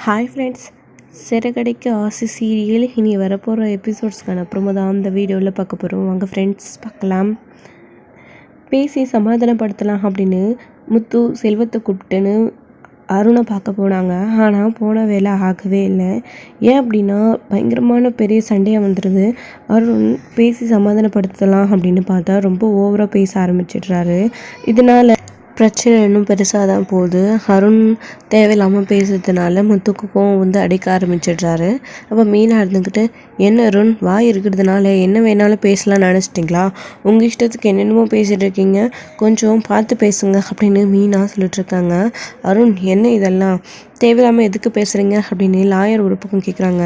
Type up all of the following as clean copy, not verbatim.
Hi friends, Siragadikka ஆசை serial இனி வரப்போகிற எபிசோட்ஸ்க்கான அப்புறமா தான் அந்த வீடியோவில் பார்க்க போகிறோம். வாங்க ஃப்ரெண்ட்ஸ் பார்க்கலாம். பேசி சமாதானப்படுத்தலாம் அப்படின்னு முத்து செல்வத்தை கூப்பிட்டுன்னு அருணை பார்க்க போனாங்க. ஆனால் போன வேலை ஆகவே இல்லை. ஏன் அப்படின்னா பயங்கரமான பெரிய சண்டையாக வந்துடுது. அருண் பேசி சமாதானப்படுத்தலாம் அப்படின்னு பார்த்தா ரொம்ப ஓவராக பேச ஆரம்பிச்சிடுறாரு. இதனால் பிரச்சனை இன்னும் பெருசாக தான் போகுது. அருண் தேவையில்லாமல் பேசுறதுனால முத்துக்கு கோவம் வந்து அடிக்க ஆரம்பிச்சிடுறாரு. அப்போ மீனா இருந்துக்கிட்டு, என்ன அருண் வாய் இருக்கிறதுனால என்ன வேணாலும் பேசலாம்னு நினச்சிட்டிங்களா? உங்கள் இஷ்டத்துக்கு என்னென்னமோ பேசிகிட்டு இருக்கீங்க, கொஞ்சம் பார்த்து பேசுங்க அப்படின்னு மீனா சொல்லிட்டுருக்காங்க. அருண் என்ன இதெல்லாம் தேவையில்லாமல் எதுக்கு பேசுகிறீங்க அப்படின்னு லாயர் ஒரு பக்கம் கேட்குறாங்க.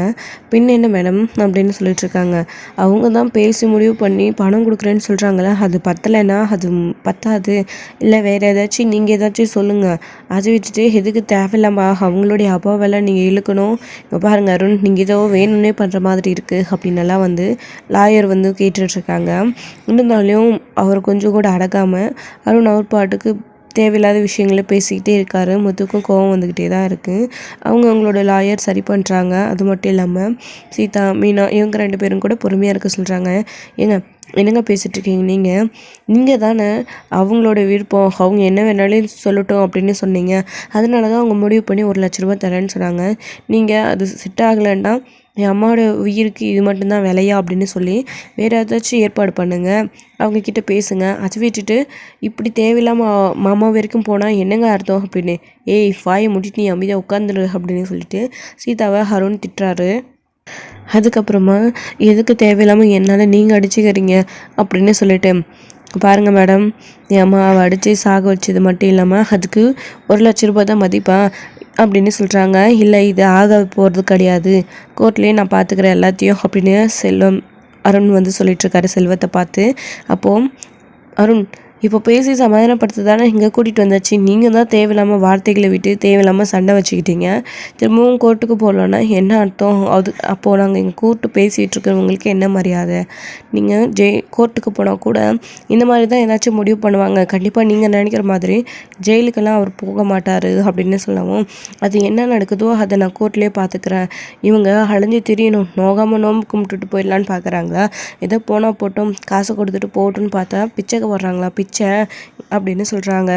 பின் என்ன மேடம் அப்படின்னு சொல்லிட்டுருக்காங்க. அவங்க தான் பேசி முடிவு பண்ணி பணம் கொடுக்குறேன்னு சொல்கிறாங்களே, அது பத்தலைன்னா அது பத்தாது, இல்லை வேறு ஏதாச்சும் நீங்கள் ஏதாச்சும் சொல்லுங்கள். அதை விட்டுட்டு எதுக்கு தேவையில்லாமல் அவங்களுடைய அப்பாவெல்லாம் நீங்கள் இழுக்கணும்? இங்கே பாருங்கள் அருண், நீங்கள் ஏதோ வேணும்னே பண்ணுற மாதிரி இருக்குது அப்படின்னெல்லாம் வந்து லாயர் வந்து கேட்டுட்ருக்காங்க. இருந்தாலும் அவர் கொஞ்சம் கூட அடக்காமல் அருண் அவர் பாட்டுக்கு தேவையில்லாத விஷயங்களை பேசிக்கிட்டே இருக்காரு. முத்துக்கும் கோவம் வந்துக்கிட்டே தான் இருக்குது. அவங்களோட லாயர் சரி பண்ணுறாங்க. அது மட்டும் இல்லாமல் சீதா, மீனா இவங்க 2 பேரும் கூட பொறுமையாக இருக்க சொல்கிறாங்க. என்னங்க பேசிகிட்ருக்கீங்க? நீங்கள் தானே அவங்களோட விருப்பம், அவங்க என்ன வேணாலும் சொல்லட்டும் அப்படின்னு சொன்னீங்க. அதனால தான் அவங்க முடிவு பண்ணி 1 லட்ச ரூபா தரேன்னு சொன்னாங்க. நீங்கள் அது செட் ஆகலைன்னா என் அம்மாவோட உயிருக்கு இது மட்டும்தான் விலையா அப்படின்னு சொல்லி வேறு ஏதாச்சும் ஏற்பாடு பண்ணுங்கள், அவங்கக்கிட்ட பேசுங்க. அதை விட்டுட்டு இப்படி தேவையில்லாமல் மாமா வரைக்கும் போனால் என்னங்க அர்த்தம் அப்படின்னு. ஏய் வாயை முடிட்டு நீ அமைதியாக உட்காந்துரு அப்படின்னு சொல்லிட்டு சீதாவை அருண் திட்டுறாரு. அதுக்கப்புறமா எதுக்கு தேவையில்லாமல் என்னால் நீங்கள் அடிச்சுக்கிறீங்க அப்படின்னு சொல்லிட்டு, பாருங்கள் மேடம், என் அம்மாவை அடித்து சாக வச்சது மட்டும் இல்லாமல் அதுக்கு 1 லட்ச ரூபா தான் மதிப்பா அப்படின்னு சொல்கிறாங்க. இல்லை இது ஆக போகிறது கிடையாது, கோர்ட்லேயே நான் பார்த்துக்கிறேன் எல்லாத்தையும் அப்படின்னு அருண் வந்து சொல்லிகிட்ருக்காரு செல்வத்தை பார்த்து. அப்போது அருண், இப்போ பேசி சமாதானப்படுத்த தானே இங்கே கூட்டிகிட்டு வந்தாச்சு, நீங்கள் தான் தேவையில்லாமல் வார்த்தைகளை விட்டு தேவையில்லாமல் சண்டை வச்சுக்கிட்டீங்க. திரும்பவும் கோர்ட்டுக்கு போகலன்னா என்ன அர்த்தம்? அப்போது நாங்கள் இங்கே கூப்பிட்டு பேசிகிட்டு இருக்கிறவங்களுக்கு என்ன மரியாதை? நீங்கள் கோர்ட்டுக்கு போனால் கூட இந்த மாதிரி தான் ஏதாச்சும் முடிவு பண்ணுவாங்க. கண்டிப்பாக நீங்கள் நினைக்கிற மாதிரி ஜெயிலுக்கெல்லாம் அவர் போக மாட்டார் அப்படின்னு சொல்லவும், அது என்ன நடக்குதோ அதை நான் கோர்ட்லேயே பார்த்துக்கிறேன். இவங்க அலைஞ்சு திரியணும், நோகாமல் நோம்பு கும்பிட்டுட்டு போயிடலான்னு பார்க்குறாங்களா? ஏதோ போனால் போட்டோம், காசை கொடுத்துட்டு போகட்டும்னு பார்த்தா பிச்சைக்கு வர்றாங்களா? பிச்சை அப்படின்னு சொல்கிறாங்க.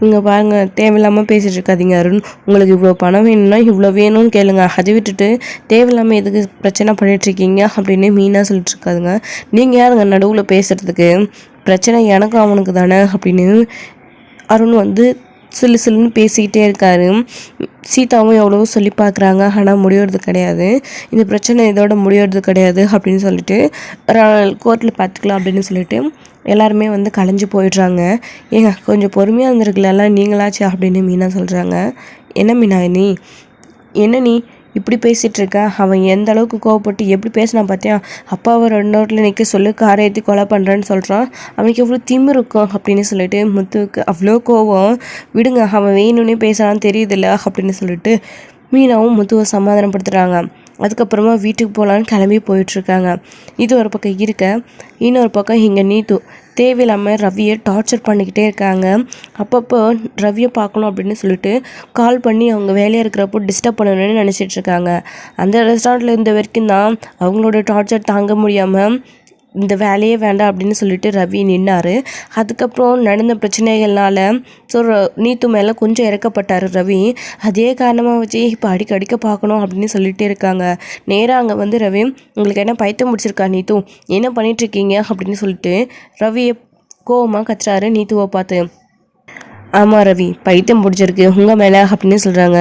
இங்கே பாருங்கள், தேவையில்லாமல் பேசிகிட்டு இருக்காதீங்க அருண். உங்களுக்கு இவ்வளோ பணம் வேணும்னா இவ்வளோ வேணும்னு கேளுங்க. அதை விட்டுட்டு தேவையில்லாமல் எதுக்கு பிரச்சனை பண்ணிகிட்ருக்கீங்க அப்படின்னு மீனாக சொல்லிட்டு இருக்காதுங்க. நீங்கள் யாருங்க நடுவில் பேசுகிறதுக்கு? பிரச்சனை எனக்கும் அவனுக்கு தானே அப்படின்னு அருண் வந்து சில்லுன்னு பேசிக்கிட்டே இருக்காரு. சீதாவும் எவ்வளவோ சொல்லி பார்க்குறாங்க, ஆனால் முடியறது கிடையாது. இந்த பிரச்சனை இதோட முடியறது கிடையாது அப்படின்னு சொல்லிட்டு கோர்ட்டில் பார்த்துக்கலாம் அப்படின்னு சொல்லிட்டு எல்லாருமே வந்து கலைஞ்சு போயிடுறாங்க. ஏங்க கொஞ்சம் பொறுமையாக இருந்திருக்கலாம் நீங்களாச்சு அப்படின்னு மீனா சொல்கிறாங்க. என்ன மீனா நீ இப்படி பேசிகிட்ருக்க? அவன் எந்த அளவுக்கு கோவப்பட்டு எப்படி பேசினா பார்த்தியா? அப்பாவை 2 ரோட்டில் நிற்க சொல்லி காரை ஏற்றி கொலை பண்ணுறேன்னு சொல்கிறான். அவனுக்கு எவ்வளோ திமிரு இருக்கும் அப்படின்னு சொல்லிட்டு முத்துவுக்கு அவ்வளோ கோவம். விடுங்க, அவன் வேணும்னே பேசலான்னு தெரியுதில்ல அப்படின்னு சொல்லிட்டு மீனாவும் முத்துவை சமாதானப்படுத்துகிறாங்க. அதுக்கப்புறமா வீட்டுக்கு போகலான்னு கிளம்பி போயிட்டுருக்காங்க. இது ஒரு பக்கம் இருக்க, இன்னொரு பக்கம் இங்கே நீத்து தேவையில்லாமல் ரவியை டார்ச்சர் பண்ணிக்கிட்டே இருக்காங்க. அப்பப்போ ரவியை பார்க்கணும் அப்படின்னு சொல்லிட்டு கால் பண்ணி அவங்க வேலையாக இருக்கிறப்போ டிஸ்டர்ப் பண்ணணும்னு நினச்சிட்ருக்காங்க. அந்த ரெஸ்டாரண்ட்டில் இருந்த வரைக்கும் தான் அவங்களோட டார்ச்சர் தாங்க முடியாமல் இந்த வேலையே வேண்டாம் அப்படின்னு சொல்லிட்டு ரவி நின்னார். அதுக்கப்புறம் நடந்த பிரச்சனைகள்னால நீத்து மேலே கொஞ்சம் இறக்கப்பட்டார் ரவி. அதே காரணமாக வச்சு இப்போ அடிக்க பார்க்கணும் அப்படின்னு சொல்லிகிட்டே இருக்காங்க. நேராக அங்கே வந்து ரவி, உங்களுக்கு என்ன பைத்தியம் முடிச்சிருக்கா நீத்து, என்ன பண்ணிகிட்ருக்கீங்க அப்படின்னு சொல்லிட்டு ரவியை கோவமாக கத்துறாரு நீத்துவை பார்த்து. ஆமாம் ரவி, பைத்தியம் பிடிச்சிருக்கு உங்கள் மேலே அப்படின்னு சொல்கிறாங்க.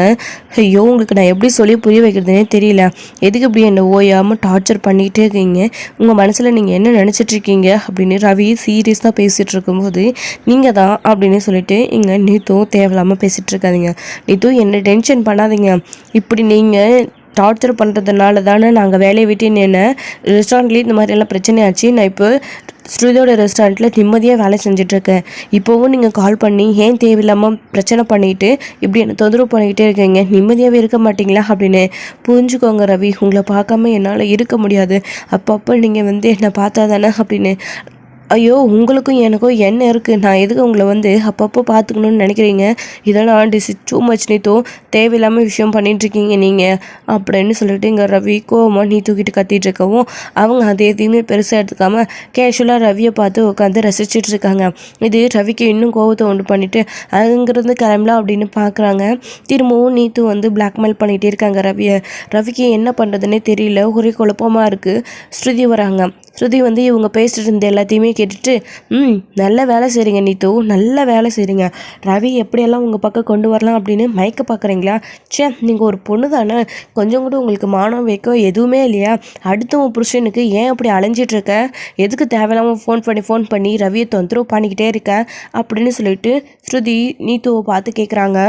ஐயோ, உங்களுக்கு நான் எப்படி சொல்லி புரிய வைக்கிறதுனே தெரியல. எதுக்கு இப்படி என்னை ஓயாமல் டார்ச்சர் பண்ணிக்கிட்டே இருக்கீங்க? உங்கள் மனசில் நீங்கள் என்ன நினச்சிட்ருக்கீங்க அப்படின்னு ரவி சீரியஸாக பேசிகிட்டு இருக்கும்போது, நீங்கள் தான் அப்படின்னு சொல்லிட்டு இங்கே நீத்தும் தேவையில்லாமல் பேசிகிட்டு இருக்காதீங்க. நீத்தும் என்ன டென்ஷன் பண்ணாதீங்க. இப்படி நீங்கள் டார்ச்சர் பண்ணுறதுனால தானே நாங்கள் வேலையை விட்டு என்ன ரெஸ்டாரண்ட்லேயே இந்த மாதிரியெல்லாம் பிரச்சனையாச்சு. நான் இப்போ ஸ்ருதியோட ரெஸ்டாரண்ட்டில் நிம்மதியாக வேலை செஞ்சிட்ருக்கேன். இப்போவும் நீங்கள் கால் பண்ணி ஏன் தேவையில்லாமல் பிரச்சனை பண்ணிவிட்டு இப்படி என்னை தொந்தரவு பண்ணிக்கிட்டே இருக்கீங்க, நிம்மதியாகவே இருக்க மாட்டிங்களா அப்படின்னு புரிஞ்சுக்கோங்க ரவி. உங்களை பார்க்காம என்னால் இருக்க முடியாது. அப்பப்போ நீங்கள் வந்து என்னை பார்த்தா தானே அப்படின்னு ஐயோ உங்களுக்கும் எனக்கும் என்ன இருக்குது, நான் எதுக்கு உங்களை வந்து அப்பப்போ பார்த்துக்கணுன்னு நினைக்கிறீங்க, இதெல்லாம் டூ மச் நீத்தோ, தேவையில்லாமல் விஷயம் பண்ணிகிட்ருக்கீங்க நீங்கள் அப்படின்னு சொல்லிட்டு இங்கே ரவி கோவமாக நீ தூக்கிட்டு கத்திட்டு இருக்கவும் அவங்க அதை எதையுமே பெருசாக எடுத்துக்காமல் கேஷுவலாக ரவியை பார்த்து உட்காந்து ரசிச்சுட்டு இருக்காங்க. இது ரவிக்கு இன்னும் கோவத்தை உண்டு பண்ணிவிட்டு அங்கிருந்து கிளம்பலாம் அப்படின்னு பார்க்குறாங்க. திரும்பவும் நீத்து வந்து பிளாக்மெயில் பண்ணிகிட்டே இருக்காங்க ரவிக்கு என்ன பண்ணுறதுன்னே தெரியல, ஒரே குழப்பமாக இருக்குது. ஸ்ருதி வராங்க. ஸ்ருதி வந்து இவங்க பேசிட்டு இருந்த எல்லாத்தையுமே கேட்டுட்டு நல்ல வேலை செய்கிறீங்க நீத்து, நல்ல வேலை செய்கிறீங்க, ரவி எப்படியெல்லாம் உங்கள் பக்கம் கொண்டு வரலாம் அப்படின்னு மயக்க பார்க்குறீங்களா, நீங்கள் ஒரு பொண்ணு தானே, கொஞ்சம் கூட உங்களுக்கு மானம் வைக்க எதுவுமே இல்லையா, அடுத்தவங்க புருஷனுக்கு ஏன் அப்படி அலைஞ்சிட்ருக்க, எதுக்கு தேவையில்லாமல் ஃபோன் பண்ணி ரவியை தொந்தரவு பண்ணிக்கிட்டே இருக்க அப்படின்னு சொல்லிட்டு ஸ்ருதி நீத்துவை பார்த்து கேட்குறாங்க.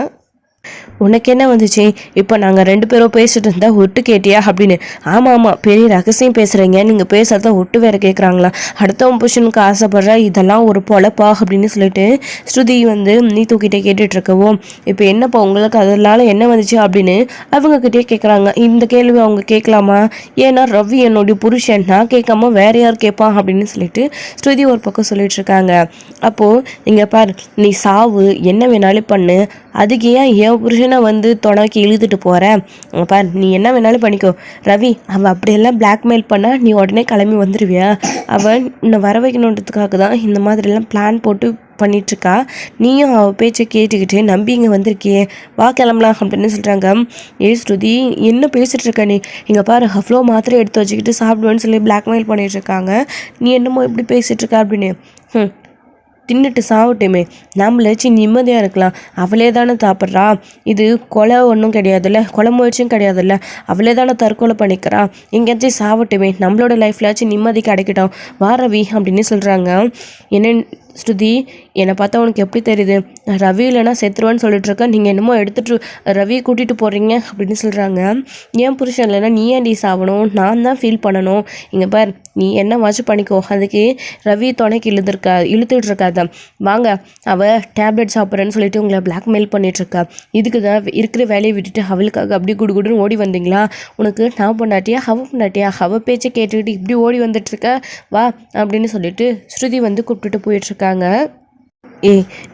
உனக்கு என்ன வந்துச்சு, இப்போ நாங்கள் 2 பேரும் பேசிட்டு இருந்தா ஒட்டு கேட்டியா அப்படின்னு. ஆமாம் பெரிய ரகசியம் பேசுகிறீங்க, நீங்கள் பேசுகிறத ஒட்டு வேறு கேட்குறாங்களா, அடுத்தவன் புருஷனுக்கு ஆசைப்படுற இதெல்லாம் ஒரு பொழப்பா அப்படின்னு சொல்லிட்டு ஸ்ருதி வந்து நீ தூக்கிட்டே கேட்டுட்ருக்கவோ இப்போ என்னப்பா உங்களுக்கு அதனால என்ன வந்துச்சு அப்படின்னு அவங்கக்கிட்டே கேட்குறாங்க. இந்த கேள்வி அவங்க கேட்கலாமா, ஏன்னா ரவி என்னுடைய புருஷன், நான் கேட்காம வேற யார் கேட்பான் அப்படின்னு சொல்லிட்டு ஸ்ருதி ஒரு பக்கம் சொல்லிட்டு இருக்காங்க. அப்போது இங்கே பார், நீ சாவு என்ன வேணாலும் பண்ணு, அதுக்கு ஏன் புருஷனை வந்து துணைக்கு இழுத்துட்டு போகிறேன், பார் நீ என்ன வேணாலும் பண்ணிக்கோ, ரவி அவள் அப்படியெல்லாம் பிளாக்மெயில் பண்ணால் நீ உடனே கிளம்பி வந்துடுவியா, அவன் உன்னை வர வைக்கணுன்றதுக்காக தான் இந்த மாதிரிலாம் பிளான் போட்டு பண்ணிகிட்ருக்கா, நீயும் அவள் பேச்சை கேட்டுக்கிட்டு நம்பி இங்கே வந்திருக்கியே, வா கிளம்பலாம் அப்படின்னு சொல்கிறாங்க. ஸ்ருதி என்ன பேசிகிட்டு இருக்க நீ, இங்கே பாரு அவ்வளோ மாத்திரை எடுத்து வச்சுக்கிட்டு சாப்பிடுவேன்னு சொல்லி பிளாக்மெயில் பண்ணிகிட்ருக்காங்க, நீ என்னமோ எப்படி பேசிகிட்ருக்க அப்படின்னு. தின்னுட்டு சாப்பிட்டுமே நம்மளாச்சும் நிம்மதியாக இருக்கலாம், அவளே தானே சாப்பிட்றா, இது கொலை ஒன்றும் கிடையாதுல்ல, கொலை முயற்சியும் கிடையாதுல்ல, அவளே தானே தற்கொலை பண்ணிக்கிறா, எங்கேயாச்சும் சாப்பிட்டுமே நம்மளோட லைஃப்லாச்சும் நிம்மதி கிடைக்கட்டும் வா ரவி அப்படின்னு சொல்கிறாங்க. என்ன ஸ்ருதி என்னை பார்த்தா உனக்கு எப்படி தெரியுது, ரவி இல்லைனா செத்துருவான்னு சொல்லிட்டுருக்கேன், நீங்கள் என்னமோ எடுத்துகிட்டு ரவியை கூட்டிகிட்டு போகிறீங்க அப்படின்னு சொல்கிறாங்க. ஏன் புருஷன் இல்லைன்னா நீ ஏன்டி சாகணும், நான் தான் ஃபீல் பண்ணணும், இங்கே பார் நீ என்ன வாட்ச் பண்ணிக்கோ, அதுக்கு ரவி துணைக்கு இழுத்துட்டு இருக்காத, வாங்க அவள் டேப்லெட் சாப்பிட்றேன்னு சொல்லிட்டு உங்களை பிளாக்மெயில் பண்ணிகிட்ருக்கா, இதுக்கு தான் இருக்கிற வேலையை விட்டுட்டு அவளுக்காக அப்படி குடுன்னு ஓடி வந்தீங்களா, உனக்கு நான் பொண்டாட்டியா அவள் பேச்சை கேட்டுக்கிட்டு இப்படி ஓடி வந்துட்டுருக்க, வா அப்படின்னு சொல்லிட்டு ஸ்ருதி வந்து கூப்பிட்டுட்டு போயிட்டுருக்காங்க. நீ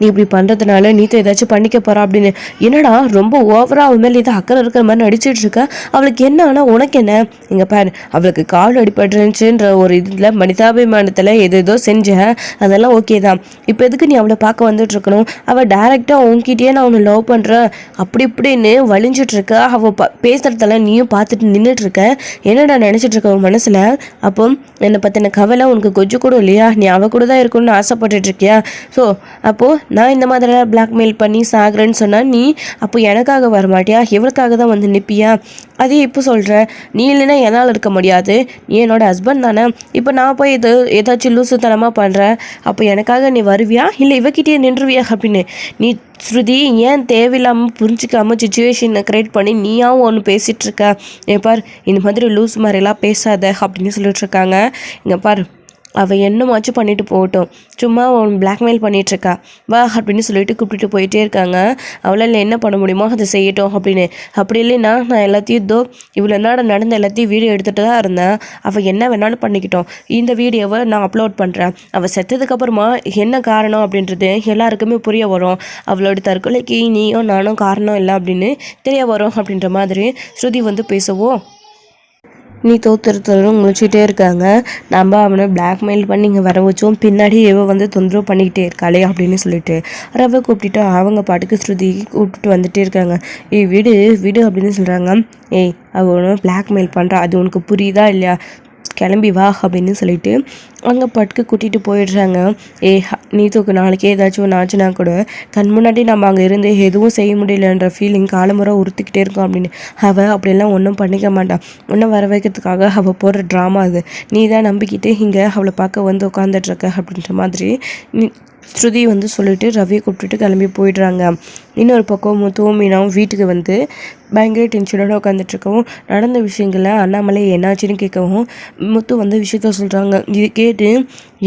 இப்படி பண்ணுறதுனால நீத்த ஏதாச்சும் பண்ணிக்க போகிறா அப்படின்னு. என்னடா ரொம்ப ஓவராக அவள் மேலே இதை அக்கறை இருக்கிற மாதிரி நடிச்சிட்டு இருக்க, அவளுக்கு என்ன ஆனால் உனக்கு என்ன, இங்கே பாரு அவளுக்கு கால் அடிபட்டுருந்துச்சுன்ற ஒரு இதில் மனிதாபிமானத்தில் ஏதோ செஞ்ச அதெல்லாம் ஓகே தான், இப்போ எதுக்கு நீ அவளை பார்க்க வந்துட்டுருக்கணும், அவள் டேரெக்டாக உன்கிட்டயே நான் அவனை லவ் பண்ணுறேன் அப்படி இப்படின்னு வலிஞ்சிட்ருக்க, அவள் பேசுகிறதெல்லாம் நீயும் பார்த்துட்டு நின்றுட்டுருக்க, என்னடா நினச்சிட்ருக்க உன் மனசில், அப்போ என்னை பற்றின கவலை உனக்கு கொஞ்சம் கூட இல்லையா, நீ அவள் கூட தான் இருக்கணும்னு ஆசைப்பட்டுட்ருக்கியா, ஸோ அப்போது நான் இந்த மாதிரிலாம் பிளாக்மெயில் பண்ணி சாகுறேன்னு சொன்னால் நீ அப்போ எனக்காக வரமாட்டியா, இவளுக்காக தான் வந்து நிற்பியா, அதே இப்போ சொல்கிறேன், நீ இல்லைன்னா என்னால் இருக்க முடியாது, நீ என்னோட ஹஸ்பண்ட் தானே, இப்போ நான் போய் ஏதாச்சும் லூசுத்தனமாக பண்ணுறேன், அப்போ எனக்காக நீ வருவியா இல்லை இவக்கிட்டே நின்றுவியா அப்படின்னு. நீ ஸ்ருதி ஏன் தேவையில்லாமல் புரிஞ்சிக்காமல் சுச்சுவேஷனை க்ரியேட் பண்ணி நீயாவும் ஒன்று பேசிகிட்ருக்க, பார் இந்த மாதிரி லூஸ் மாதிரிலாம் பேசாத அப்படின்னு சொல்லிட்டுருக்காங்க. இங்கே பார் அவள் என்னமாச்சும் பண்ணிட்டு போகட்டும், சும்மா அவன் பிளாக்மெயில் பண்ணிகிட்ருக்கா, வா அப்படின்னு சொல்லிட்டு கூப்பிட்டுட்டு போயிட்டே இருக்காங்க. அவளால் என்ன பண்ண முடியுமோ அதை செய்யட்டும் அப்படின்னு. அப்படி இல்லைன்னா நான் எல்லாத்தையும் இவ்வளோ நேரம் நடந்த எல்லாத்தையும் வீடியோ எடுத்துகிட்டு தான் இருந்தேன், அவள் என்ன வேணாலும் பண்ணிக்கிட்டோம், இந்த வீடியோவை நான் அப்லோட் பண்ணுறேன், அவள் செத்ததுக்கப்புறமா என்ன காரணம் அப்படின்றது எல்லாருக்குமே புரிய வரும், அவளோட தற்கொலைக்கு நீயும் நானும் காரணம் இல்லை அப்படின்னு தெரிய வரும் அப்படின்ற மாதிரி ஸ்ருதி வந்து பேசவும் நீ தோத்துறதும் முடிச்சுட்டே இருக்காங்க. நம்ம அவனை பிளாக்மெயில் பண்ணி இங்கே வர வச்சோம், பின்னாடி இவ வந்து தொந்தரவு பண்ணிக்கிட்டே இருக்காளே அப்படின்னு சொல்லிட்டு ரவை கூப்பிட்டுட்டு அவங்க பாட்டுக்கு ஸ்ருதி கூப்பிட்டுட்டு வந்துட்டே இருக்காங்க. விடு விடு அப்படின்னு சொல்கிறாங்க. அவனை பிளாக்மெயில் பண்ணுறா, அது உனக்கு புரியுதா இல்லையா, கிளம்பி வா அப்படின்னு சொல்லிட்டு அங்கே பட்டுக்கு கூட்டிகிட்டு போயிடுறாங்க. நீத்துக்கு நாளைக்கே ஏதாச்சும் ஒன்று ஆச்சுன்னா கூட கண் முன்னாடி நம்ம அங்கே இருந்து எதுவும் செய்ய முடியலன்ற ஃபீலிங் காலமுறை உறுத்திக்கிட்டே இருக்கோம் அப்படின்னு. அவள் அப்படியெல்லாம் ஒன்றும் பண்ணிக்க மாட்டான், ஒன்றும் வர வைக்கிறதுக்காக அவள் போடுற ட்ராமா அது, நீ தான் நம்பிக்கிட்டு இங்கே அவளை பார்க்க வந்து உட்காந்துட்ருக்க அப்படின்ற மாதிரி ஸ்ருதி வந்து சொல்லிட்டு ரவியை கூப்பிட்டுட்டு கிளம்பி போயிடுறாங்க. இன்னொரு பக்கம் முத்துவும் மீனாவும் வீட்டுக்கு வந்து பயங்கர டென்ஷனோட உட்காந்துட்ருக்கவும் நடந்த விஷயங்களை அண்ணாமலை என்னாச்சுன்னு கேட்கவும் முத்து வந்து விஷயத்த சொல்கிறாங்க. இது கேட்டு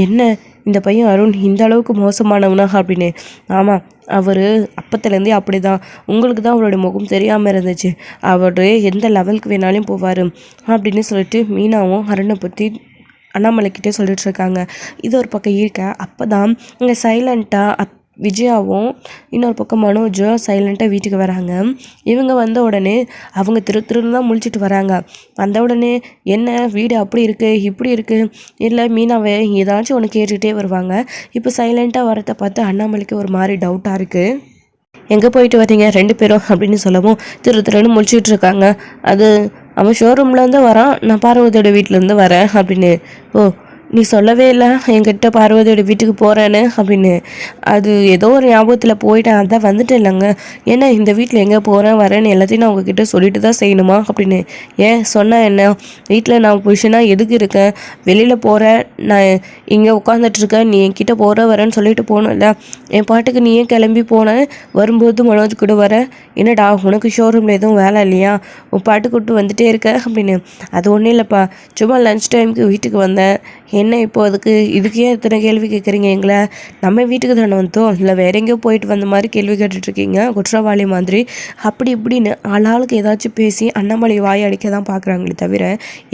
என்ன இந்த பையன் அருண் இந்த அளவுக்கு மோசமானவனா அப்படின்னு. ஆமாம், அவர் அப்பத்துலேருந்தே அப்படி தான், உங்களுக்கு தான் அவரோட முகம் தெரியாமல் இருந்துச்சு, அவர் எந்த லெவலுக்கு வேணாலும் போவார் அப்படின்னு சொல்லிட்டு மீனாவும் அருணை பற்றி அண்ணாமலைக்கிட்டே சொல்லிட்டு இருக்காங்க. இது ஒரு பக்கம் இருக்க அப்போ தான் இங்கே சைலண்ட்டாக விஜயாவும் இன்னொரு பக்கம் மனோஜும் சைலண்ட்டாக வீட்டுக்கு வராங்க. இவங்க வந்த உடனே அவங்க திருன்னு தான் முழிச்சிட்டு வராங்க. வந்த உடனே என்ன வீடு அப்படி இருக்குது இப்படி இருக்குது இல்லை மீனாவை ஏதாச்சும் ஒன்று கேட்டுகிட்டே வருவாங்க. இப்போ சைலண்ட்டாக வரதை பார்த்து அண்ணாமலைக்கு ஒரு மாதிரி டவுட்டாக இருக்குது. எங்கே போயிட்டு வரீங்க 2 பேரும் அப்படின்னு சொல்லவும் திருன்னு முழிச்சிட்டு இருக்காங்க. அது அவன் ஷோரூம்லேருந்து வரான், நான் பார்வதியோட வீட்டிலேருந்து வரேன் அப்படின்னு. ஓ நீ சொல்லவே இல்லை என்கிட்ட பார்வதியோட வீட்டுக்கு போகிறேன்னு அப்படின்னு. அது ஏதோ ஒரு ஞாபகத்தில் போயிட்டேன், அதான் வந்துட்டு இல்லைங்க. ஏன்னா இந்த வீட்டில் எங்கே போகிறேன் வரேன்னு எல்லாத்தையும் நான் உங்ககிட்ட சொல்லிட்டு தான் செய்யணுமா அப்படின்னு. ஏன் சொன்னால் என்ன, வீட்டில் நான் பொசிஷனாக எதுக்கு இருக்கேன், வெளியில் போகிறேன், நான் இங்கே உட்காந்துட்ருக்கேன், நீ என்கிட்ட போகிற வரேன்னு சொல்லிட்டு போகணும்ல. என் பாட்டுக்கு நீ ஏன் கிளம்பி போனேன், வரும்போது மனோஜ் கூட வர, என்னடா உனக்கு ஷோரூமில் எதுவும் வேலை இல்லையா, உன் பாட்டு கூட்டு வந்துட்டே இருக்க அப்படின்னு. அது ஒன்றும் இல்லைப்பா, சும்மா லன்ச் டைமுக்கு வீட்டுக்கு வந்தேன். என்ன இப்போ இதுக்கே இத்தனை கேள்வி கேட்குறீங்க எங்களை, நம்ம வீட்டுக்கு தானே வந்தோம், இல்லை வேற எங்கேயோ போயிட்டு வந்த மாதிரி கேள்வி கேட்டுட்ருக்கீங்க குற்றவாளி மாதிரி அப்படி இப்படின்னு ஆளாளுக்கு ஏதாச்சும் பேசி அண்ணாமலை வாய் அடிக்க தான் பார்க்குறாங்களே தவிர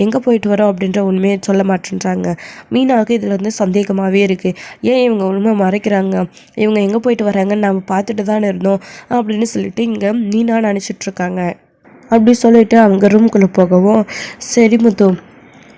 எங்கே போயிட்டு வரோம் அப்படின்ற உண்மையை சொல்ல மாட்டேன்றாங்க. மீனாவுக்கு இதில் வந்து சந்தேகமாகவே இருக்குது. ஏன் இவங்க உண்மை மறைக்கிறாங்க, இவங்க எங்கே போயிட்டு வராங்கன்னு நம்ம பார்த்துட்டு தானே இருந்தோம் அப்படின்னு சொல்லிட்டு இங்கே மீனா நினச்சிட்ருக்காங்க. அப்படி சொல்லிட்டு அவங்க ரூம்குள்ளே போகவும், சரி முத்து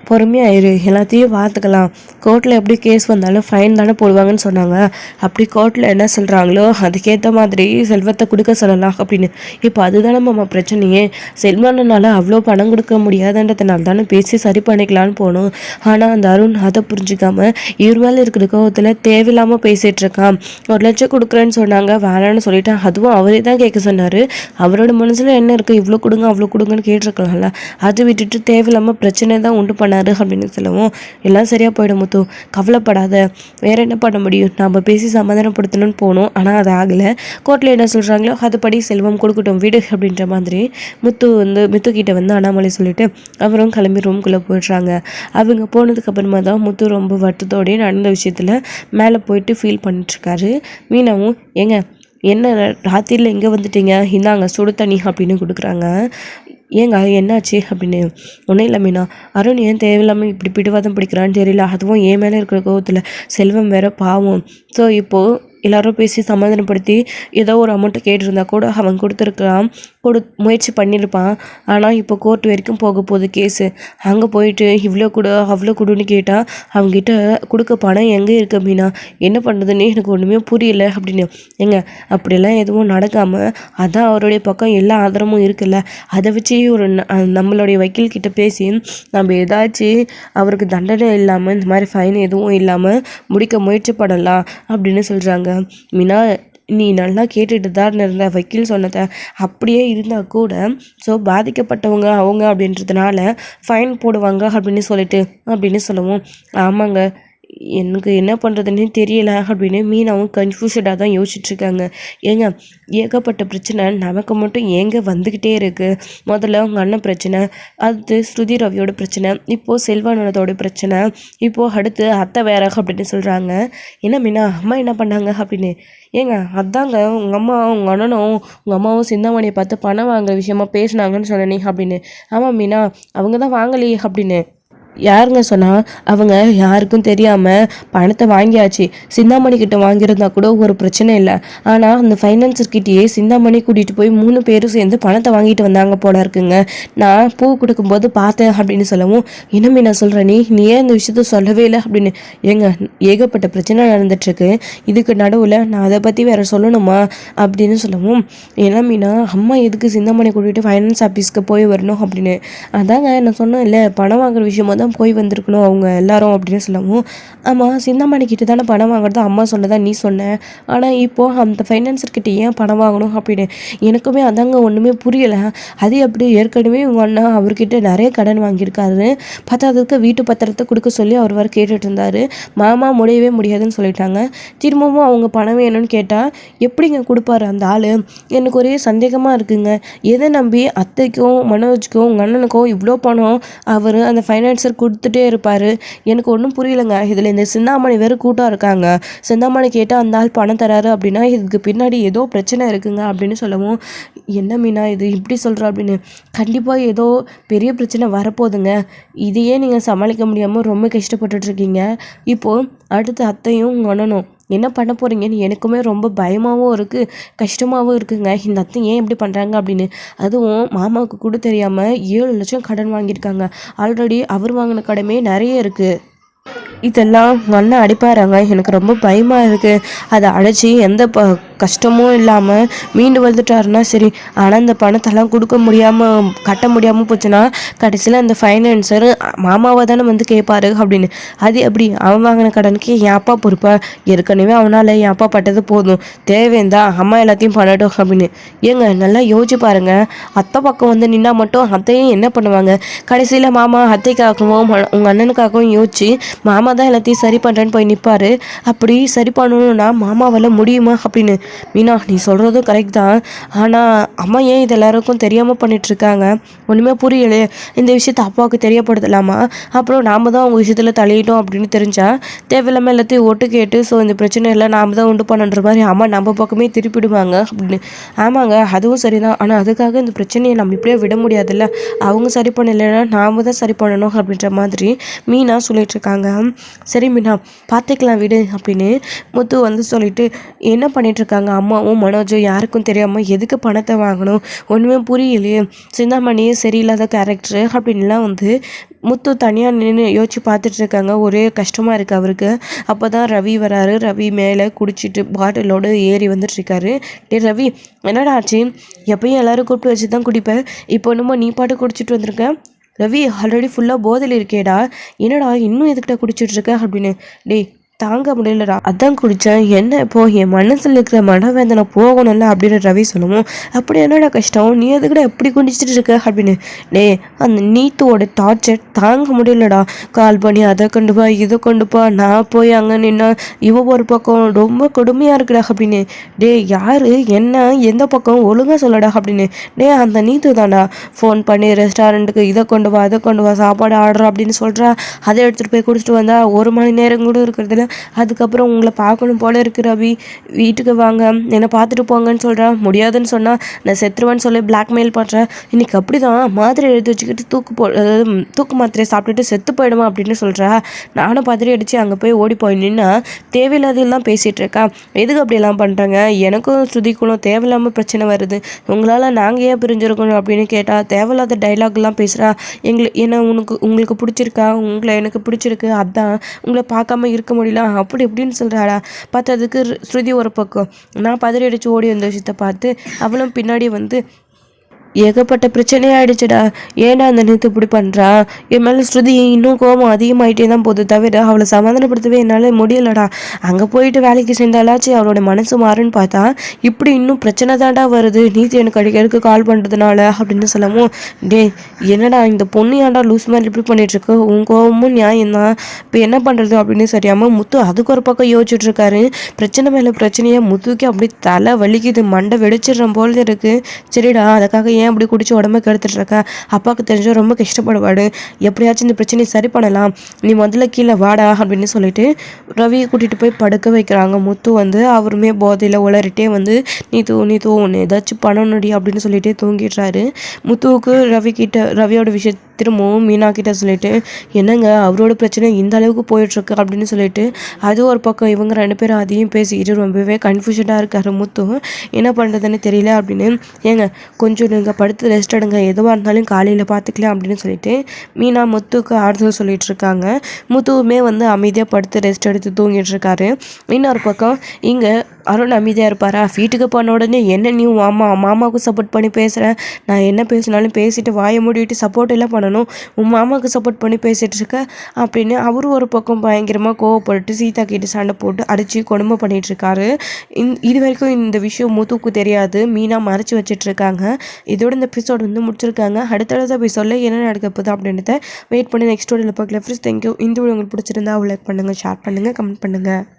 பொறுமையாயிரு, எல்லாத்தையும் பார்த்துக்கலாம், கோர்ட்டில் எப்படி கேஸ் வந்தாலும் ஃபைன் தானே போடுவாங்கன்னு சொன்னாங்க, அப்படி கோர்ட்டில் என்ன சொல்கிறாங்களோ அதுக்கேற்ற மாதிரி செல்வத்தை கொடுக்க சொல்லலாம் அப்படின்னு. இப்போ அதுதானே நம்ம பிரச்சனையே, செல்வனால அவ்வளோ பணம் கொடுக்க முடியாதுன்றதுனால தானே பேசி சரி பண்ணிக்கலான்னு போகணும். ஆனால் அந்த அருண் அதை புரிஞ்சிக்காம இவர் மேலே இருக்கிற கோவத்தில் தேவையில்லாமல் பேசிகிட்டு இருக்கான். 1 லட்சம் கொடுக்குறேன்னு சொன்னாங்க, வேணான்னு சொல்லிட்டேன், அதுவும் அவரே தான் கேட்க சொன்னார். அவரோட மனசில் என்ன இருக்குது, இவ்வளோ கொடுங்க அவ்வளோ கொடுங்கன்னு கேட்டிருக்கலாம்ல, அதை விட்டுட்டு தேவையில்லாமல் பிரச்சனை தான் உண்டு பண்ணாரு அப்படின்னு சொல்லவும், எல்லாம் சரியாக போயிடும் முத்து, கவலைப்படாத, வேற என்ன பண்ண முடியும், நம்ம பேசி சமாதானப்படுத்தணும்னு போனோம், ஆனால் அது ஆகலை, கோர்ட்டில் என்ன சொல்கிறாங்களோ அதுபடி செல்வம் கொடுக்கட்டும் வீடு அப்படின்ற மாதிரி முத்து கிட்ட வந்து அண்ணாமலை சொல்லிட்டு அவரும் கிளம்பி ரூம்குள்ளே போயிடுறாங்க. அவங்க போனதுக்கு அப்புறமா தான் முத்து ரொம்ப வருத்தத்தோடய நடந்த விஷயத்தில் மேலே போயிட்டு ஃபீல் பண்ணிட்டுருக்காரு. மீனாவும் ஏங்க என்ன ராத்திரியில் எங்கே வந்துட்டீங்க, இந்தாங்க சுடு தண்ணி அப்படின்னு கொடுக்குறாங்க. ஏங்க என்னாச்சு அப்படின்னு. ஒன்றும் இல்லை மீனா, அருண் ஏன் தேவையில்லாமல் இப்படி பிடிவாதம் பிடிக்கிறான்னு தெரியல, அதுவும் என் மேலே இருக்கிற கோவத்தில், செல்வம் வேற பாவம். ஸோ இப்போது எல்லாரும் பேசி சமாதானப்படுத்தி ஏதோ ஒரு அமௌண்ட்டை கேட்டிருந்தா கூட அவன் கொடுத்துருக்கலாம், முயற்சி பண்ணியிருப்பான். ஆனால் இப்போ கோர்ட் வரைக்கும் போக போகுது கேஸு, அங்கே போயிட்டு இவ்வளோ கொடு அவ்வளோ கொடுன்னு கேட்டால் அவங்ககிட்ட கொடுக்க பணம் எங்கே இருக்கு மீனா, என்ன பண்ணுறதுன்னு எனக்கு ஒன்றுமே புரியல அப்படின்னு. ஏங்க அப்படியெல்லாம் எதுவும் நடக்காமல் அதான் அவருடைய பக்கம் எல்லா ஆதாரமும் இருக்குல்ல, அதை வச்சு ஒரு நம்மளுடைய வக்கீல்கிட்ட பேசி நம்ம ஏதாச்சும் அவருக்கு தண்டனை இல்லாமல் இந்த மாதிரி ஃபைன் எதுவும் இல்லாமல் முடிக்க முயற்சி பண்ணலாம் அப்படின்னு சொல்கிறாங்க. மீனா நீ நல்லா கேட்டுட்டு தான் இருந்த வக்கீல் சொன்னதை, அப்படியே இருந்தால் கூட ஸோ பாதிக்கப்பட்டவங்க அவங்க அப்படின்றதுனால ஃபைன் போடுவாங்க அப்படின்னு சொல்லவும், ஆமாங்க எனக்கு என்ன பண்ணுறதுன்னு தெரியல அப்படின்னு மீனாவும் கன்ஃபியூஷடாக தான் யோசிச்சுட்ருக்காங்க. ஏங்க ஏகப்பட்ட பிரச்சனை நமக்கு மட்டும் ஏங்க வந்துக்கிட்டே இருக்குது. முதல்ல உங்கள் அண்ணன் பிரச்சனை, அடுத்து ஸ்ருதி ரவியோட பிரச்சனை, இப்போது செல்வானதோட பிரச்சனை, இப்போது அடுத்து அத்தை வேற அப்படின்னு சொல்கிறாங்க. என்ன மீனா அம்மா என்ன பண்ணாங்க அப்படின்னு. ஏங்க அதாங்க உங்கள் அம்மா உங்கள் அண்ணனும் உங்கள் அம்மாவும் சிந்தாமணியை பார்த்து பணம் வாங்குற விஷயமா பேசினாங்கன்னு சொன்னேனே அப்படின்னு. ஆமாம் மீனா அவங்க தான் வாங்கலையே அப்படின்னு. யாருங்க சொன்னால், அவங்க யாருக்கும் தெரியாமல் பணத்தை வாங்கியாச்சு, சிந்தாமணி கிட்ட வாங்கியிருந்தா கூட ஒரு பிரச்சனை இல்லை, ஆனால் அந்த ஃபைனான்சர்கிட்டயே சிந்தாமணி கூட்டிகிட்டு போய் 3 பேரும் சேர்ந்து பணத்தை வாங்கிட்டு வந்தாங்க போல இருக்குங்க, நான் பூ கொடுக்கும்போது பார்த்தேன் அப்படின்னு சொல்லவும், இனமே நான் சொல்கிறேன் நீ ஏன் இந்த விஷயத்த சொல்லவே இல்லை அப்படின்னு. ஏங்க ஏகப்பட்ட பிரச்சனை நடந்துட்டுருக்கு, இதுக்கு நடுவில் நான் அதை பற்றி வேற சொல்லணுமா அப்படின்னு சொல்லவும், ஏன்னா மீனா அம்மா எதுக்கு சிந்தாமணி கூட்டிகிட்டு ஃபைனான்ஸ் ஆஃபீஸ்க்கு போய் வரணும் அப்படின்னு. அதாங்க நான் சொன்னேன் இல்லை, பணம் வாங்குற விஷயமா தான் போய் வந்திருக்கணும் அவங்க எல்லாரும் அப்படின்னு சொல்லவும், ஆமாம் சிந்தாமணி கிட்ட தானே பணம் வாங்குறது அம்மா சொன்னதான் நீ சொன்ன, ஆனால் இப்போது அந்த ஃபைனான்சர்கிட்ட ஏன் பணம் வாங்கணும் அப்படின்னு எனக்குமே அதாங்க ஒன்றுமே புரியலை. அது எப்படி ஏற்கனவே உங்கள் அண்ணா அவர்கிட்ட நிறைய கடன் வாங்கியிருக்காரு, பத்தாததுக்கு வீட்டு பத்திரத்தை கொடுக்க சொல்லி அவர் வர கேட்டுட்டு இருந்தார், மாமா முடியவே முடியாதுன்னு சொல்லிட்டாங்க, திரும்பவும் அவங்க பணம் வேணும்னு கேட்டால் எப்படிங்க கொடுப்பாரு அந்த ஆள். எனக்கு ஒரே சந்தேகமாக இருக்குங்க, எதை நம்பி அத்தைக்கும் மனோஜுக்கும் உங்கள் அண்ணனுக்கும் இவ்வளோ பணம் அவர் அந்த ஃபைனான்சர் ப்ரெஷர் கொடுத்துட்டே இருப்பார். எனக்கு ஒன்றும் புரியலைங்க. இதில் இந்த சிந்தாமணி வேறு கூட்டம் இருக்காங்க. சிந்தாமணி கேட்டால் அந்த ஆள் பணம் தராரு அப்படின்னா இதுக்கு பின்னாடி ஏதோ பிரச்சனை இருக்குங்க அப்படின்னு சொல்லவும், என்ன மீனா இது இப்படி சொல்கிற அப்படின்னு, கண்டிப்பாக ஏதோ பெரிய பிரச்சனை வரப்போகுதுங்க. இதையே நீங்கள் சமாளிக்க முடியாமல் ரொம்ப கஷ்டப்பட்டுட்ருக்கீங்க. இப்போது அடுத்து அத்தையும் உங்கள் அண்ணனும் என்ன பண்ண போகிறீங்கன்னு எனக்குமே ரொம்ப பயமாகவும் இருக்குது, கஷ்டமாகவும் இருக்குங்க. இந்த அத்தை ஏன் இப்படி பண்ணுறாங்க அப்படின்னு. அதுவும் மாமாவுக்கு கூட தெரியாமல் 7 லட்சம் கடன் வாங்கியிருக்காங்க. ஆல்ரெடி அவர் வாங்கின கடமே நிறைய இருக்குது. இதெல்லாம் அண்ணன் அடிப்பாராங்க. எனக்கு ரொம்ப பயமாக இருக்குது. அதை அடைச்சி எந்த கஷ்டமும் இல்லாமல் மீண்டு வந்துட்டாருன்னா சரி. ஆனால் இந்த பணத்தெல்லாம் கொடுக்க முடியாமல் கட்ட முடியாமல் போச்சுன்னா கடைசியில் அந்த ஃபைனான்சர் மாமாவை தானே வந்து கேட்பாரு அப்படின்னு. அது எப்படி அவன் வாங்கின கடனுக்கு என் அப்பா பொறுப்பா? ஏற்கனவே அவனால் என் அப்பா பட்டது போதும், தேவைந்தா அம்மா எல்லாத்தையும் பண்ணட்டும் அப்படின்னு. ஏங்க நல்லா யோசிச்சு பாருங்க. அத்தை பக்கம் வந்து நின்னா மட்டும் அத்தையும் என்ன பண்ணுவாங்க? கடைசியில் மாமா அத்தைக்காகவும் உங்கள் அண்ணனுக்காகவும் யோசிச்சு மாமா தான் எல்லாத்தையும் சரி பண்ணுறேன்னு போய் நிற்பார். அப்படி சரி பண்ணணும்னா மாமாவால் முடியுமா அப்படின்னு. மீனா நீ சொல்கிறதும் கரெக்ட் தான். ஆனால் அம்மா ஏன் இது எல்லாருக்கும் தெரியாமல் பண்ணிகிட்ருக்காங்க? ஒன்றுமே புரியலையே. இந்த விஷயத்தை அப்பாவுக்கு தெரியப்படுத்தலாமா? அப்புறம் நாம் தான் அவங்க விஷயத்தில் தலையிட்டோம் அப்படின்னு தெரிஞ்சால் தேவையில்லாமல் எல்லாத்தையும் ஒட்டு கேட்டு ஸோ இந்த பிரச்சனை எல்லாம் நாம் தான் உண்டு பண்ணுன்ற மாதிரி அம்மா நம்ம பக்கமே திருப்பிடுவாங்க அப்படின்னு. ஆமாங்க, அதுவும் சரிதான். ஆனால் அதுக்காக இந்த பிரச்சனையை நம்ம இப்படியே விட முடியாதுல்ல. அவங்க சரி பண்ணலைன்னா நாம் தான் சரி பண்ணணும் அப்படின்ற மாதிரி மீனா சொல்லிகிட்ருக்காங்க. சரி மீனா பார்த்துக்கலாம் விடு அப்படின்னு முத்து வந்து சொல்லிட்டு என்ன பண்ணிகிட்ருக்காங்க அம்மாவும் மனோஜும். யாருக்கும் தெரியாமல் எதுக்கு பணத்தை வாங்கணும் ஒன்றுமே புரியலையே. சிந்தாமணியே சரியில்லாத கேரக்டரு அப்படின்லாம் வந்து முத்து தனியாக நின்று யோசிச்சு பார்த்துட்ருக்காங்க. ஒரே கஷ்டமாக இருக்குது அவருக்கு. அப்போ தான் ரவி வராரு. ரவி மேலே குடிச்சிட்டு பாட்டிலோடு ஏறி வந்துட்டுருக்காரு. டே ரவி, என்னடா ஆச்சு? எப்பயும் எல்லோரும் கூப்பிட்டு வச்சு தான் குடிப்பேன், இப்போ என்னமோ நீ பாட்டு குடிச்சிட்டு வந்திருக்க. ரவி ஆல்ரெடி ஃபுல்லாக போதையில் இருக்கேடா, என்னடா இன்னும் எதுக்கிட்ட குடிச்சிட்ருக்க அப்படின்னு. டேய் தாங்க முடியலடா, அதான் குடித்தேன். என்ன இப்போ என் மனசில் இருக்கிற மனவேதனை போகணும்ல அப்படின்னு ரவி சொல்லவும், அப்படி என்னடா கஷ்டம், நீ எதுக்கிட்ட எப்படி குடிச்சிட்டு இருக்க அப்படின்னு. டே அந்த நீத்துவோட டார்ச்சர் தாங்க முடியலடா. கால் பண்ணி அதை கொண்டுப்பா இதை கொண்டுப்பா, நான் போய் அங்கே நின்னா இவ ஒரு பக்கம் ரொம்ப கொடுமையாக இருக்குடா அப்படின்னு. டே யார் என்ன எந்த பக்கம் ஒழுங்காக சொல்லடா அப்படின்னு. டே அந்த நீத்து தான்டா ஃபோன் பண்ணி ரெஸ்டாரண்ட்டுக்கு இதை கொண்டு வா அதை கொண்டு வா சாப்பாடு ஆர்டர் அப்படின்னு சொல்கிறா. அதை எடுத்துகிட்டு போய் குடிச்சிட்டு வந்தா 1 மணி நேரம் கூட இருக்கிறதுல அதுக்கப்புறம் உங்களை பார்க்கணும் போல இருக்கு ரவி, வீட்டுக்கு வாங்க என்னை பார்த்துட்டு போங்கன்னு சொல்கிறா. முடியாதுன்னு சொன்னால் நான் செத்துருவேன்னு சொல்லி பிளாக்மெயில் பண்ணுறேன். இன்றைக்கி அப்படி தான் மாத்திரை எடுத்து வச்சுக்கிட்டு தூக்கு மாத்திரையை சாப்பிட்டுட்டு செத்து போயிடுமா அப்படின்னு சொல்கிறா. நானும் பதறி அடித்து அங்கே போய் ஓடி போய் நின்னா தேவையில்லாதெல்லாம் பேசிகிட்டு இருக்கா. எதுக்கு அப்படியெல்லாம் பண்ணுறாங்க? எனக்கும் ஸ்ருதிக்குள்ளும் தேவையில்லாமல் பிரச்சனை வருது, உங்களால் நாங்கள் ஏன் பிரிஞ்சிருக்கணும் அப்படின்னு கேட்டால் தேவையில்லாத டைலாக்லாம் பேசுகிறா. என்ன உங்களுக்கு பிடிச்சிருக்கா? உங்களை எனக்கு பிடிச்சிருக்கு, அதான் உங்களை பார்க்காம இருக்க முடியல அப்படி இப்படின்னு சொல்கிறாடா. பார்த்ததுக்கு ஸ்ருதி ஒரு பக்கம், நான் பதறி அடித்து ஓடி வந்த விஷயத்தை பார்த்து அவளும் பின்னாடி வந்து ஏகப்பட்ட பிரச்சனையாயிடுச்சுடா. ஏன்னா அந்த நேற்று இப்படி பண்ணுறா? என் மேலே ஸ்ருதி இன்னும் கோபம் அதிகமாகிட்டே தான் போகுது தவிர அவளை சமாதானப்படுத்தவே என்னால் முடியலடா. அங்கே போயிட்டு வேலைக்கு சேர்ந்தாலாச்சு அவளோட மனசு மாறுன்னு பார்த்தா இப்படி இன்னும் பிரச்சனை தாண்டா வருது நீத்தி எனக்கு அடிக்கடிக்கு கால் பண்ணுறதுனால அப்படின்னு சொல்லவும், டே என்னடா இந்த பொண்ணு ஏன்டா லூஸ் மாதிரி இப்படி பண்ணிகிட்ருக்கு, உன் கோபமும் நியாயம் தான், இப்போ என்ன பண்ணுறது அப்படின்னு சரியாமல் முத்து அதுக்கு ஒரு பக்கம் யோசிச்சுட்ருக்காரு. பிரச்சனை மேலே பிரச்சனையாக முத்துக்கு அப்படி தலை வலிக்குது, மண்டை வெடிச்சிடுற போல இருக்குது. சரிடா அதுக்காக ஏன் அப்படி குடிச்சு உடம்ப கெடுத்துட்ருக்க? அப்பாவுக்கு தெரிஞ்சோ ரொம்ப கஷ்டப்படுவாடு, எப்படியாச்சும் இந்த பிரச்சனையை சரி பண்ணலாம், நீ முதல்ல கீழே வாடா அப்படின்னு சொல்லிட்டு ரவியை கூட்டிகிட்டு போய் படுக்க வைக்கிறாங்க. முத்து வந்து அவருமே போதையில் உளறிட்டே வந்து நீ தூ ஒன்று ஏதாச்சும் பண்ணணுடி அப்படின்னு சொல்லிட்டு தூங்கிடுறாரு. முத்துவுக்கு ரவியோட விஷயத்தை திரும்பவும் மீனா கிட்ட சொல்லிட்டு, என்னங்க அவரோட பிரச்சனை இந்த அளவுக்கு போயிட்டுருக்கு அப்படின்னு சொல்லிட்டு அது ஒரு பக்கம் இவங்க 2 பேரும் அதையும் பேசிக்கிட்டு ரொம்பவே கன்ஃபியூஷனாக இருக்காரு முத்து. என்ன பண்ணுறதுன்னு தெரியல அப்படின்னு. ஏங்க கொஞ்சம் நீங்கள் படுத்து ரெஸ்ட் எடுங்க, எதுவாக இருந்தாலும் காலையில் பார்த்துக்கலாம் அப்படின்னு சொல்லிட்டு மீனா முத்துக்கு ஆறுதல் சொல்லிட்டு இருக்காங்க. முத்துவுமே வந்து அமைதியாக படுத்து ரெஸ்ட் எடுத்து தூங்கிட்டு இருக்காரு. இன்னொரு பக்கம் இங்கே அருண் அமைதியாக இருப்பாரா? வீட்டுக்கு போன உடனே என்ன நீ மாமாவுக்கு சப்போர்ட் பண்ணி பேசுகிறேன், நான் என்ன பேசினாலும் பேசிட்டு வாயை மூடிட்டு சப்போர்ட் எல்லாம் பண்ணணும், உன் மாமாவுக்கு சப்போர்ட் பண்ணி பேசிகிட்டு இருக்க அப்படின்னு அவரும் ஒரு பக்கம் பயங்கரமாக கோவப்பட்டு சீதா கிட்ட சண்டை போட்டு அடித்து கொடுமை பண்ணிகிட்டு இருக்காரு. இது வரைக்கும் இந்த விஷயம் முத்துக்கு தெரியாது, மீனா மறைச்சி வச்சிட்ருக்காங்க. இதோட இந்த எபிசோட் வந்து முடிச்சிருக்காங்க. அடுத்தடுத்த எபிசோட்ல என்ன நடக்க போகுது அப்படின்றத வெயிட் பண்ணி நெக்ஸ்ட் வீடியோவில் பார்க்கலாம். Friends thank you. இந்த வீடியோ உங்களுக்கு பிடிச்சிருந்தா லைக் பண்ணுங்கள், ஷேர் பண்ணுங்கள், கமெண்ட் பண்ணுங்கள்.